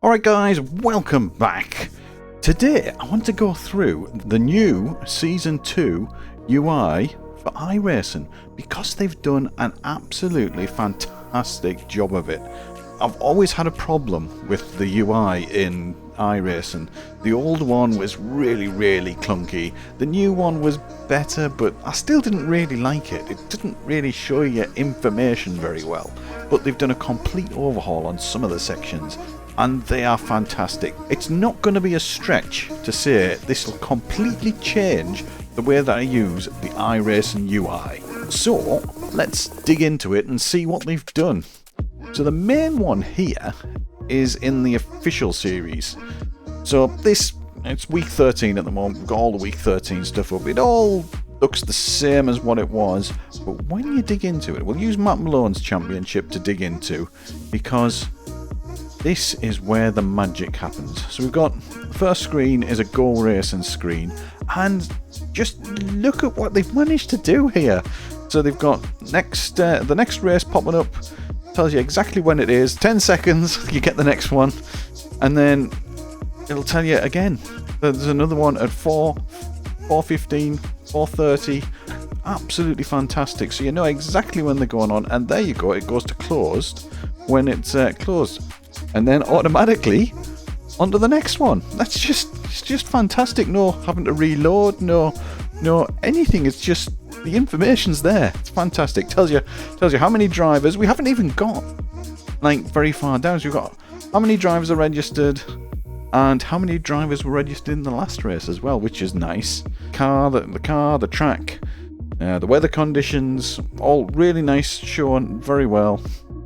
Alright guys, welcome back. Today I want to go through the new Season 2 UI for iRacing because they've done an absolutely fantastic job of it. I've always had a problem with the UI in iRacing. The old one was really cluunky. The new one was better, but I still didn't really like it. It didn't really show you information very well. But they've done a complete overhaul on some of the sections, and they are fantastic. It's not going to be a stretch to say this will completely change the way that I use the iRacing UI. So let's dig into it and see what they've done. So the main one here is in the official series. So it's week 13 at the moment. We've got all the week 13 stuff up. It all looks the same as what it was, but when you dig into it, we'll use Matt Malone's championship to dig into, because this is where the magic happens. So we've got, the first screen is a Go Racing screen, and just look at what they've managed to do here. So they've got the next race popping up, tells you exactly when it is, 10 seconds, you get the next one, and then it'll tell you again. There's another one at 4:15, 4:30. Absolutely fantastic. So you know exactly when they're going on, and there you go, it goes to closed when it's closed. And then automatically onto the next one. It's just fantastic. No having to reload, no anything. It's just the information's there. It's fantastic. Tells you how many drivers. We haven't even got like very far down. So we've got how many drivers are registered and how many drivers were registered in the last race as well, which is nice. The track, the weather conditions, all really nice, shown very well.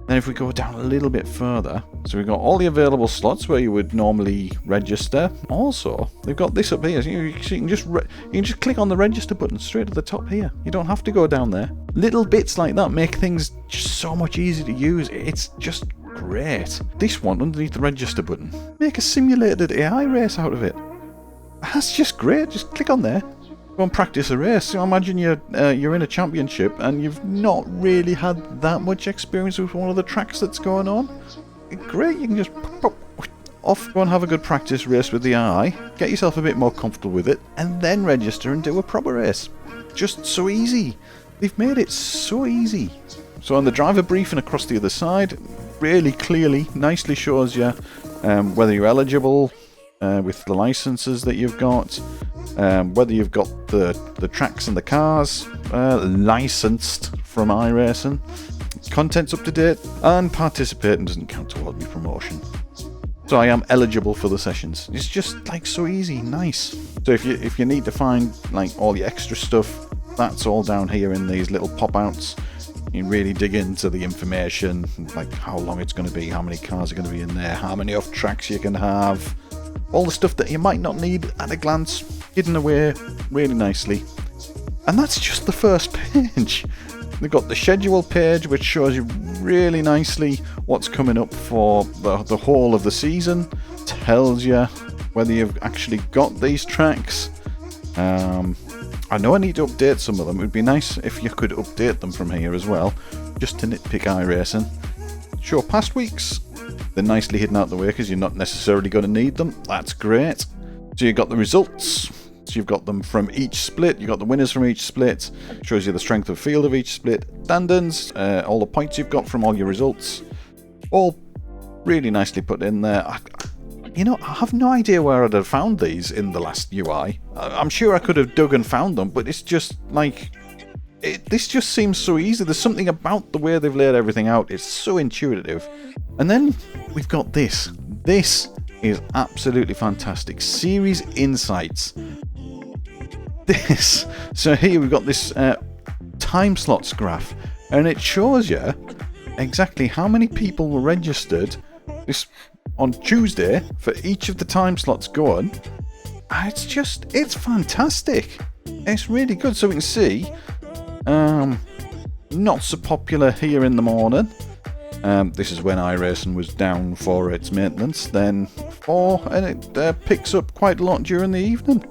Then if we go down a little bit further, so we've got all the available slots where you would normally register. Also, they've got this up here, so you can just click on the register button straight at the top here. You don't have to go down there. Little bits like that make things just so much easier to use. It's just great. This one underneath the register button, make a simulated AI race out of it. That's just great. Just click on there. Go and practice a race. So imagine you're in a championship and you've not really had that much experience with one of the tracks that's going on. Great, you can just pop off, go and have a good practice race with the AI, get yourself a bit more comfortable with it, and then register and do a proper race. Just so easy. They've made it so easy. So on the driver briefing across the other side, really clearly, nicely shows you whether you're eligible with the licenses that you've got, whether you've got the tracks and the cars licensed from iRacing, content's up to date, and participating doesn't count toward my promotion. So I am eligible for the sessions. It's just like so easy, nice. So if you need to find like all the extra stuff, that's all down here in these little pop-outs. You really dig into the information, like how long it's going to be, how many cars are going to be in there, how many off tracks you can have, all the stuff that you might not need at a glance, hidden away really nicely. And that's just the first page. They've got the schedule page, which shows you really nicely what's coming up for the whole of the season. Tells you whether you've actually got these tracks. I know I need to update some of them. It would be nice if you could update them from here as well, just to nitpick iRacing. Show past weeks. They're nicely hidden out the way because you're not necessarily going to need them. That's great. So you've got the results. So you've got them from each split. You've got the winners from each split. Shows you the strength of field of each split. Standings, all the points you've got from all your results. All really nicely put in there. I have no idea where I'd have found these in the last UI. I'm sure I could have dug and found them, but it's just like... this just seems so easy. There's something about the way they've laid everything out. It's so intuitive. And then we've got this. This is absolutely fantastic. Series Insights. So here we've got this time slots graph, and it shows you exactly how many people were registered on Tuesday for each of the time slots going. It's fantastic. It's really good. So we can see not so popular here in the morning. This is when iRacing was down for its maintenance. Then and it picks up quite a lot during the evening.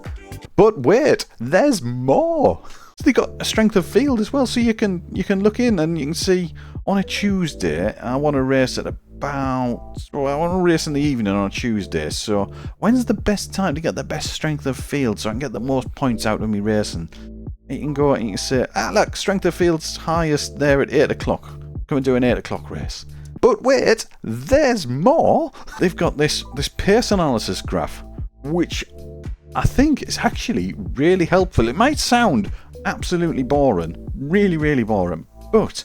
But wait, there's more. So they got a strength of field as well. So you can look in and you can see on a Tuesday I want to race at about... Well, I want to race in the evening on a Tuesday, so when's the best time to get the best strength of field so I can get the most points out of me racing? You can go and you can say, look, strength of field's highest there at 8 o'clock. Come and do an 8 o'clock race. But wait, there's more! They've got this pace analysis graph, which I think is actually really helpful. It might sound absolutely boring, really, really boring, but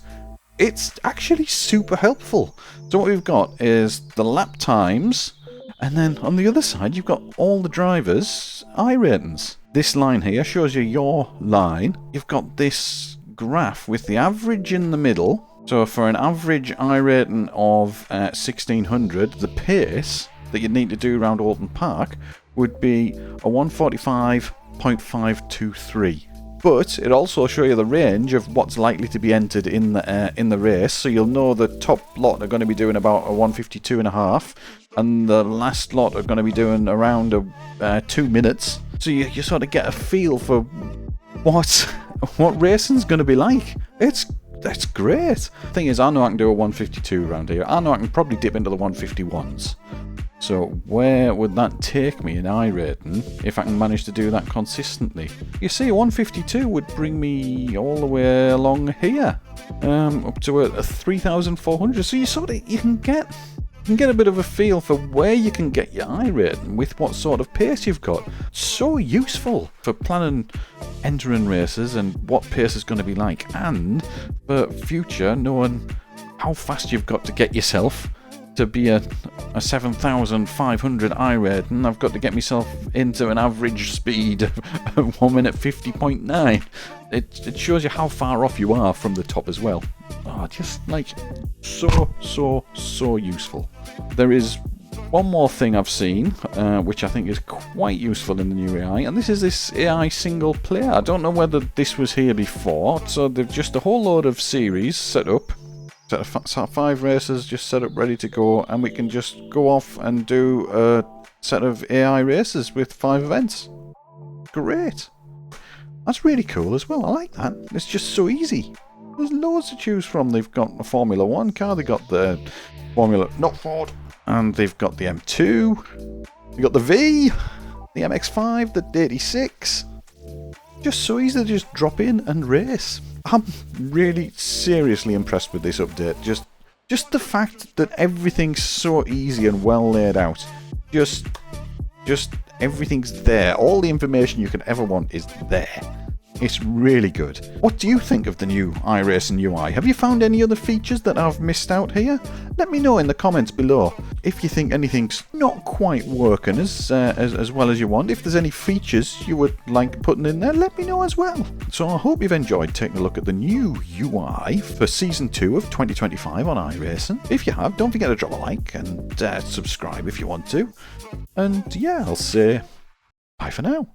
it's actually super helpful. So what we've got is the lap times, and then on the other side you've got all the drivers' iRatings. This line here shows you your line. You've got this graph with the average in the middle. So for an average iRating of 1600, the pace that you'd need to do around Alton Park would be a 145.523. But it also shows you the range of what's likely to be entered in the race, so you'll know the top lot are going to be doing about a 152.5, and the last lot are going to be doing around 2 minutes. So you sort of get a feel for what racing's going to be like. That's great. Thing is, I know I can do a 152 around here. I know I can probably dip into the 151s. So where would that take me in iRating if I can manage to do that consistently? You see, a 152 would bring me all the way along here, up to a 3,400. So you can get a bit of a feel for where you can get your iRating with what sort of pace you've got. So useful for planning, entering races and what pace is going to be like, and for future knowing how fast you've got to get yourself to be a 7,500 iRating. I've got to get myself into an average speed of 1 minute 50.9. It shows you how far off you are from the top as well. Just like so useful. There is one more thing I've seen, which I think is quite useful in the new AI, and this is this AI single player. I don't know whether this was here before, so they've just a whole load of series set up. Set of 5 races just set up ready to go, and we can just go off and do a set of AI races with 5 events. Great. That's really cool as well. I like that. It's just so easy. There's loads to choose from. They've got a Formula 1 car, they've got the Formula, not Ford, and they've got the M2, they've got the V, the MX-5, the 86. Just so easy to just drop in and race. I'm really seriously impressed with this update. Just the fact that everything's so easy and well laid out. Just everything's there. All the information you could ever want is there. It's really good. What do you think of the new iRacing UI? Have you found any other features that I've missed out here? Let me know in the comments below. If you think anything's not quite working as well as you want, if there's any features you would like putting in there, let me know as well. So I hope you've enjoyed taking a look at the new UI for Season 2 of 2025 on iRacing. If you have, don't forget to drop a like and subscribe if you want to. And yeah, I'll say bye for now.